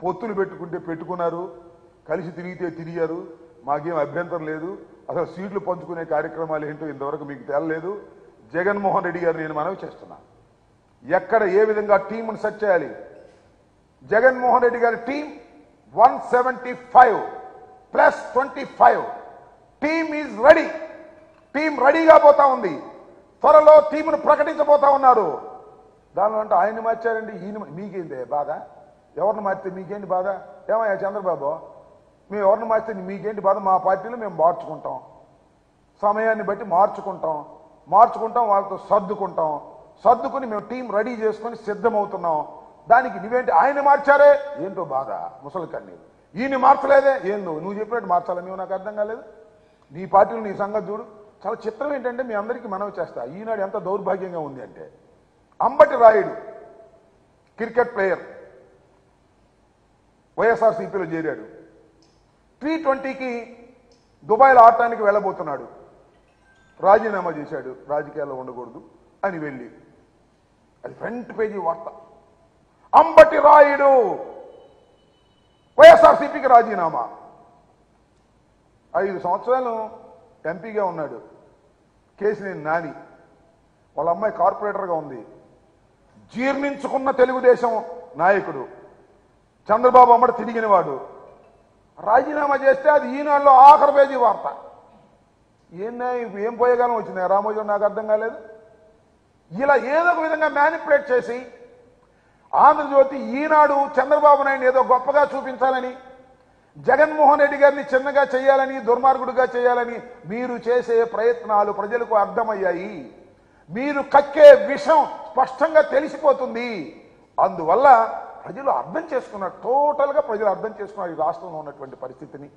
పొత్తులు పెట్టుకుంటే పెట్టుకున్నారు, కలిసి తిరిగితే తిరిగారు, మాకేం అభ్యంతరం లేదు. అసలు సీట్లు పంచుకునే కార్యక్రమాలు ఏంటో ఇంతవరకు మీకు తేలలేదు. జగన్మోహన్ రెడ్డి గారు నేను మనవి చేస్తున్నా, ఎక్కడ ఏ విధంగా టీంను సెట్ చేయాలి. జగన్మోహన్ రెడ్డి గారి team 175 plus 25 team is ready. Team రెడీగా పోతా ఉంది. త్వరలో టీంను ప్రకటించబోతా ఉన్నారు. దానిలో అంటే ఆయన్ని మార్చారండి, ఈయన మీకేంటి బాధ? ఎవరిని మార్చితే మీకేంటి బాధ? ఏమయ్యా చంద్రబాబు, మేము ఎవరిని మార్చితే మీకేంటి బాధ? మా పార్టీలో మేము మార్చుకుంటాం, సమయాన్ని బట్టి మార్చుకుంటాం, వాళ్ళతో సర్దుకుని మేము టీం రెడీ చేసుకొని సిద్ధమవుతున్నాం. దానికి నువ్వేంటి ఆయన మార్చారే ఏంటో బాధ? ముసలి కన్నీరు. ఈయన మార్చలేదే ఏందో నువ్వు చెప్పినట్టు మార్చాలా? మేము నాకు అర్థం కాలేదు. నీ పార్టీలో నీ సంగతి చూడు. చాలా చిత్రం ఏంటంటే మీ అందరికీ మనవి చేస్తా, ఈనాడు ఎంత దౌర్భాగ్యంగా ఉంది అంటే, అంబటి రాయుడు క్రికెట్ ప్లేయర్ వైఎస్ఆర్సీపీలో చేరాడు. T20కి దుబాయ్లో ఆడటానికి వెళ్ళబోతున్నాడు. రాజీనామా చేశాడు, రాజకీయాల్లో ఉండకూడదు అని వెళ్ళి. అది ఫ్రంట్ పేజీ వార్త. అంబటి రాయుడు వైఎస్ఆర్సీపీకి రాజీనామా. 5 సంవత్సరాలు ఎంపీగా ఉన్నాడు. కేసినేని నాని వాళ్ళ అమ్మాయి కార్పొరేటర్గా ఉంది. జీర్ణించుకున్న తెలుగుదేశం నాయకుడు చంద్రబాబు అమ్మడు తిరిగినవాడు. రాజీనామా చేస్తే అది ఈనాడులో ఆఖరి పేజీ వార్త. ఏం పోయేగాలం వచ్చింది రామోజీ? నాకు అర్థం కాలేదు. ఇలా ఏదో ఒక విధంగా మ్యానిపులేట్ చేసి ఆంధ్రజ్యోతి, ఈనాడు చంద్రబాబు నాయుడు ఏదో గొప్పగా చూపించాలని, జగన్మోహన్ రెడ్డి గారిని చిన్నగా చేయాలని, దుర్మార్గుడిగా చేయాలని మీరు చేసే ప్రయత్నాలు ప్రజలకు అర్థమయ్యాయి. మీరు కక్కే విషయం స్పష్టంగా తెలిసిపోతుంది. అందువల్ల ప్రజలు అర్థం చేసుకున్నారు, టోటల్గా ప్రజలు అర్థం చేసుకున్నారు ఈ రాష్ట్రంలో ఉన్నటువంటి పరిస్థితిని.